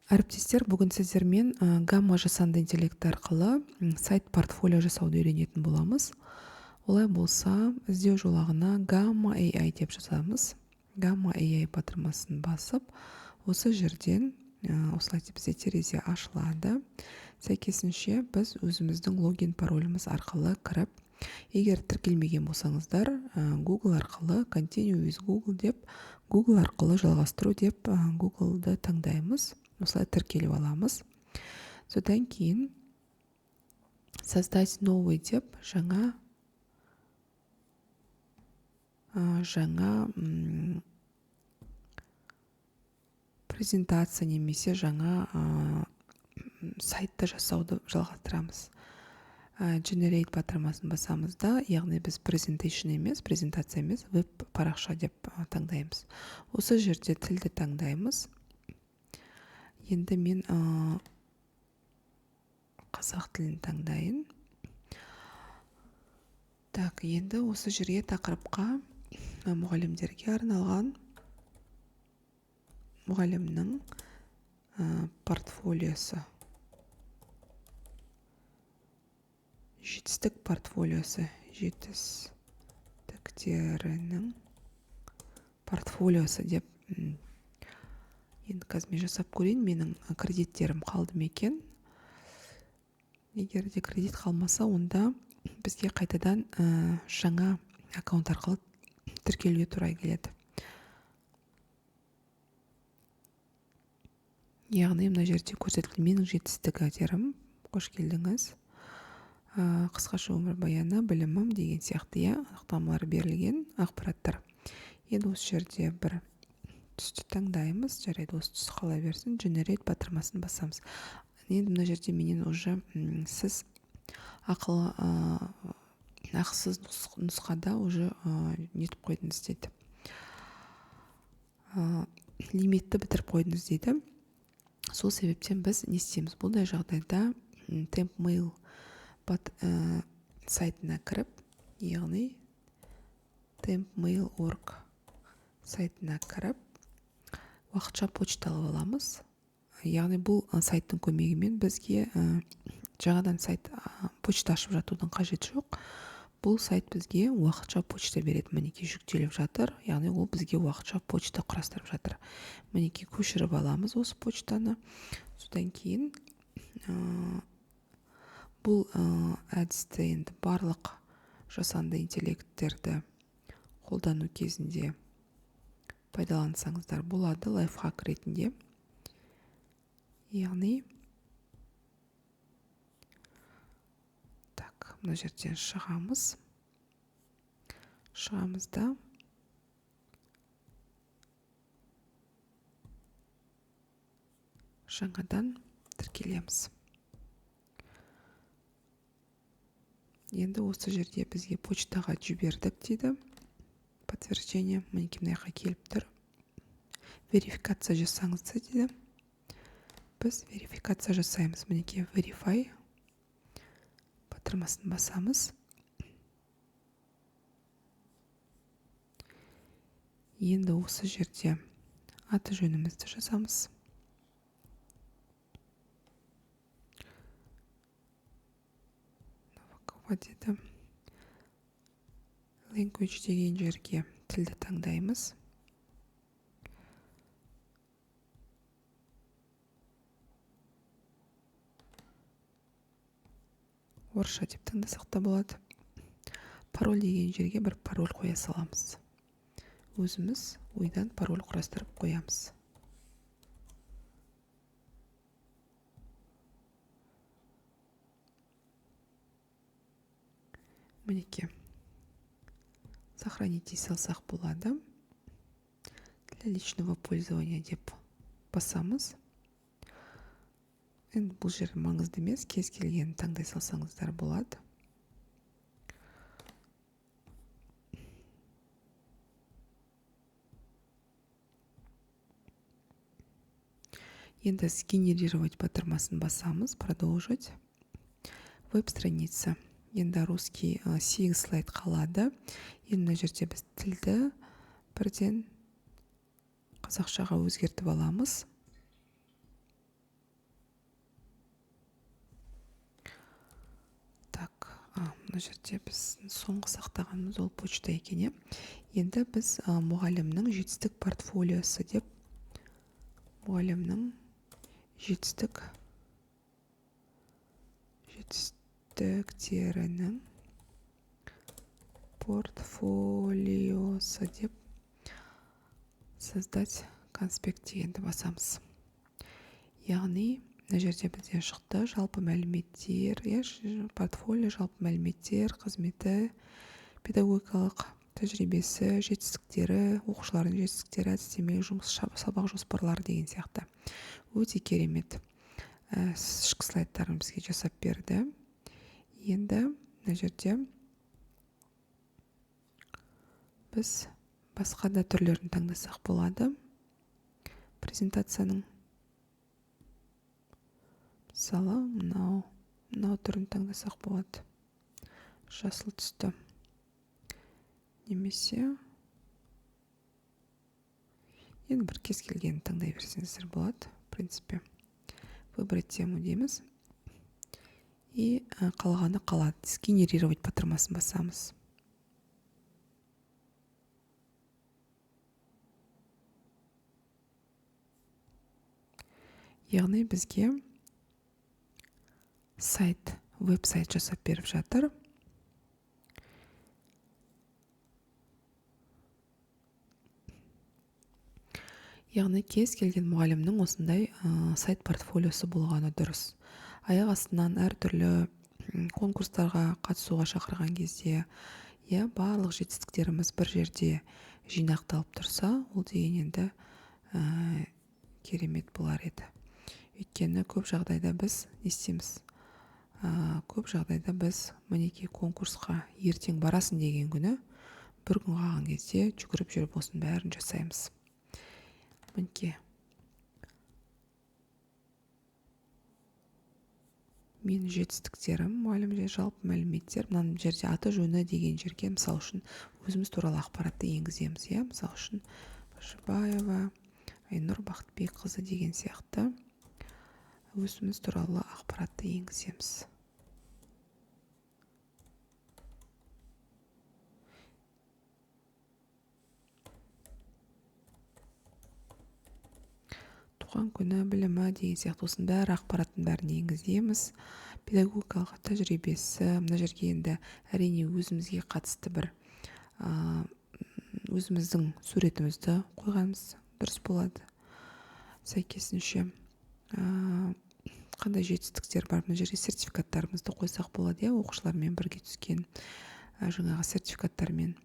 Әріптестер, бүгін сіздермен гамма жасанды интеллект арқылы сайт портфолио жасауды үйренетін боламыз. Олай болса, іздеу жолағына Gamma AI деп жазамыз. Gamma AI батырмасын басып, осы жерден осылай бізде терезе ашылады. Сәйкесінше біз өзіміздің логин пароліміз арқылы кіріп, егер тіркелмеген болсаңыздар, Google арқылы Continue with Google деп, Google арқылы жалғастыру деп Google'ды таңдаймыз. Осылай тіркеліп аламыз. Содан кейін создать новый деп жаңа презентация немесе жаңа сайтты жасауды жалғастырамыз. Generate батырмасын басамыз да, яғни біз презентация емес, веб парақша деп таңдаймыз. Осы жерде тілді таңдаймыз. Енді мен қазақ тілін таңдайын. Так, енді осы жерге тақырыпқа мұғалімдерге арналған мұғалімнің портфолиосы. Жетістік портфолиосы. Жетістіктерінің портфолиосы деп енді қазір мен жасап көрейін, менің кредиттерім қалды ма екен. Егер де кредит қалмаса, онда бізге қайтадан жаңа аккаунт арқылы тіркелуге тура келеді. Яғни мына жерде көрсетілген менің жетістіктерім. Қош келдіңіз. Қысқаша өмірбаяны, білімім деген сияқты анықтамалар берілген ақпараттар. Енді осы жерде бір түсті таңдаймыз. Жарайды, осы түс қала берсін. Generate батырмасын басамыз. Енді мына жерде менен уже сіз ақысыз нұсқада уже нетіп қойдыңыз дейді. Лимитті бітіріп қойдыңыз дейді. Сол себептен біз не істейміз? Бұндай жағдайда TempMail сайтына кіріп, яғни tempmail.org сайтына кіріп, уақытша почта алып аламыз. Яғни бұл сайттың көмегімен бізге жаңадан сайт почта ашып жатудың қажеті жоқ. Бұл сайт бізге уақытша почта береді. Мінекей жүктеліп жатыр. Яғни ол бізге уақытша почта құрастырып жатыр. Мінекей көшіріп аламыз осы почтаны. Содан кейін бұл әдісті енді барлық жасанды интеллекттерді қолдану кезінде пайдалансаңыздар болады, лайфхак ретінде. Яғни так, мына жерден шығамыз. Шығамыз да жаңадан тіркелеміз. Енді осы жерде бізге почтаға жібердік дейді. Подтверждение, мінекей мынаяққа келіп тұр. Верификация жасаңыз дейді. Біз верификация жасаймыз. Мінекей verify батырмасын басамыз. Енді осы жерде аты жөнімізді жазамыз. Деді. Language деген жерге тілді таңдаймыз. Орысша деп таңдасақ та болады. Пароль деген жерге бір пароль қоя саламыз. Өзіміз ойдан пароль құрастырып қоямыз. Мінекей. Сохранить салсақ болады. Для личного пользования деп басамыз. Енді бұл жер маңызды емес, кез келген таңдай салсаңыздар болады. Енді сгенерировать батырмасын басамыз, продолжить. Веб-страница. Енді русский 8 слайд қалады. Енді мына жерде біз тілді бірден қазақшаға өзгертіп аламыз. мына жерде біз соңғы сақтағанымыз ол почта екен. Енді біз мұғалімнің жетістік портфолиосы деп мұғалімнің жетістіктерінің портфолиосы деп создать конспект дегенді басамыз. Яғни мына жерде бізден шықты жалпы мәліметтер, портфолио, жалпы мәліметтер, қызметі, педагогикалық тәжірибесі, жетістіктері, оқушылардың жетістіктері, әдістемелік жұмыс, сабақ жоспарлары деген сияқты. Өте керемет ішкі слайдтарын бізге жасап берді. Енді мына жерде біз басқа да түрлерін таңдасақ болады. Презентацияның мысалы мынау түрін таңдасақ болады. Жасыл түсті. Немесе енді бір кез келгенін таңдай берсеңіздер болады. В принципе, выбрать тему дейміз. И қалғаны қалады. Сгенерировать батырмасын басамыз. Яғни бізге веб-сайт жасап беріп жатыр. Яғни кез келген мұғалімнің осындай сайт портфолиосы болғаны дұрыс. Аяқ астынан әртүрлі конкурстарға қатысуға шақырған кезде, барлық жетістіктеріміз бір жерде жинақталып тұрса, ол деген енді керемет болар еді. Өйткені көп жағдайда біз не істейміз? Көп жағдайда біз мінекей конкурсқа ертең барасын деген күні бір күн қалған кезде жүгіріп жүріп осының бәрін жасаймыз. Мінекей менің жетістіктерім, мұғалім жалпы мәліметтер, мына жерде аты жөні деген жерге мысалы үшін өзіміз туралы ақпаратты енгіземіз. Мысалы үшін Башыбаева Айнұр Бақытбекқызы деген сияқты өзіміз туралы ақпаратты енгіземіз. Туған күні, білімі деген сияқты осының бәрі ақпараттың бәрін енгіземіз. Педагогикалық тәжірибесі, мына жерге енді әрине өзімізге қатысты бір өзіміздің суретімізді қойғанымыз дұрыс болады. Сәйкесінше қандай жетістіктер бар, мына жерге сертификаттарымызды қойсақ болады. Оқушылармен бірге түскен жаңағы сертификаттармен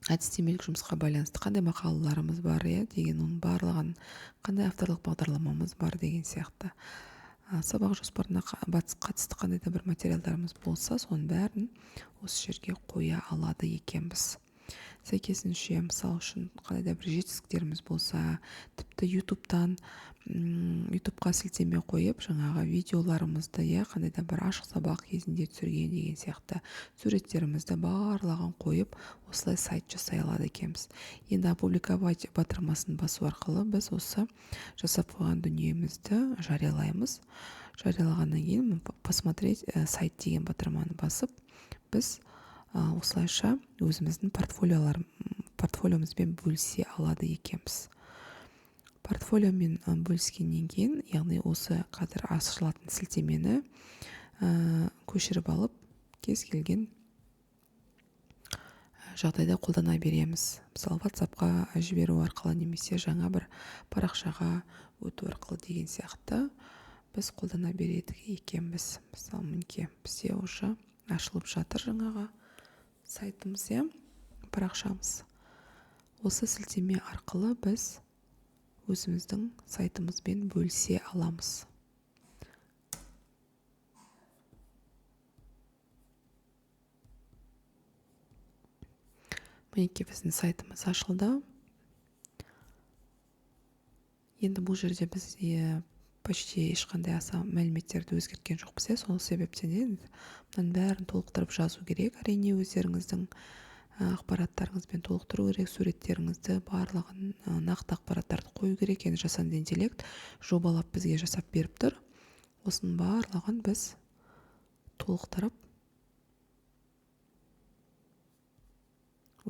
әдістемелік жұмысқа байланысты қандай мақалаларымыз бар деген, оның барлығын, қандай авторлық бағдарламамыз бар деген сияқты. Сабақ жоспарына қатысты қандай да бір материалдарымыз болса, соның бәрін осы жерге қоя алады екенбіз. Сәйкесінше мысалы үшін қандай да бір жетістіктеріміз болса, тіпті ютубқа сілтеме қойып жаңағы видеоларымызды, қандай да бір ашық сабақ кезінде түсірген деген сияқты суреттерімізді барлығын қойып осылай сайт жасай алады екенбіз. Енді опубликовать батырмасын басу арқылы біз осы жасап қойған дүниемізді жариялаймыз. Жариялағаннан кейін посмотреть сайт деген батырманы басып, біз осылайша өзіміздің портфолиомызбен бөлісе алады екенбіз. Портфолиомен бөліскеннен кейін, яғни осы қазір ашылатын сілтемені көшіріп алып, кез келген жағдайда қолдана береміз. Мысалы, WhatsApp-қа жіберу арқылы немесе жаңа бір парақшаға өту арқылы деген сияқты біз қолдана береді екенбіз. Мысалы, мінекей бізде уже ашылып жатыр жаңағы сайтымыз, парақшамыз. Осы сілтеме арқылы біз өзіміздің сайтымызбен бөлісе аламыз. Мінекей біздің сайтымыз ашылды. Енді бұл жерде біз почти ешқандай аса мәліметтерді өзгерткен жоқпыз. Сол себептен мұның бәрін толықтырып жазу керек. Әрине өздеріңіздің ақпараттарыңызбен толықтыру керек, суреттеріңізді, барлығын нақты ақпараттарды қою керек. Енді жасанды интеллект жобалап бізге жасап беріп тұр. Осының барлығын біз толықтырып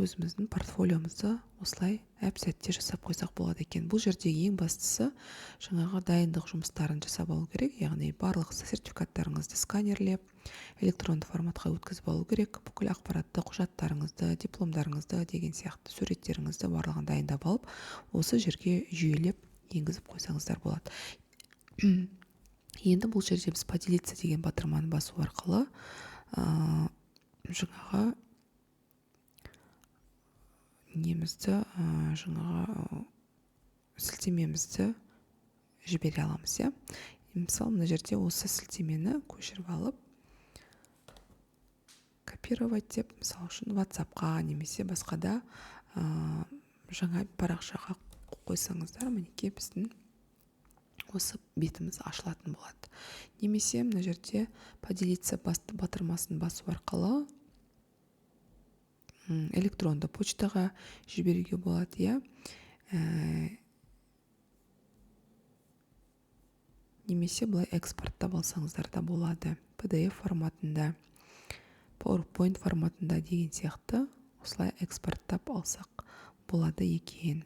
өзіміздің портфолиомызды осылай әп-сәтте жасап қойсақ болады екен. Бұл жердегі ең бастысы жаңағы дайындық жұмыстарын жасап алу керек, яғни барлық сертификаттарыңызды сканерлеп, электронды форматқа өткізіп алу керек. Бүкіл ақпаратты, құжаттарыңызды, дипломдарыңызды деген сияқты суреттеріңізді барлығын дайындап алып, осы жерге жүйелеп енгізіп қойсаңыздар болады. Енді бұл жерде біз поделиться деген батырманы басу арқылы жаңағы жаңағы сілтемемізді жібере аламыз. Мысалы, мына жерде осы сілтемені көшіріп алып, копировать деп, мысалы үшін WhatsApp-қа немесе басқада жаңа парақшаға қойсаңыздар, мінекей біздің осы бетіміз ашылатын болады. Немесе мына жерде поделиться батырмасын басу арқылы электронды почтаға жіберуге болады. Немесе бұлай экспорттап алсаңыздар да болады. PDF форматында, PowerPoint форматында деген сияқты осылай экспорттап алсақ болады екен.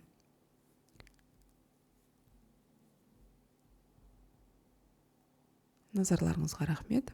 Назарларыңызға рахмет.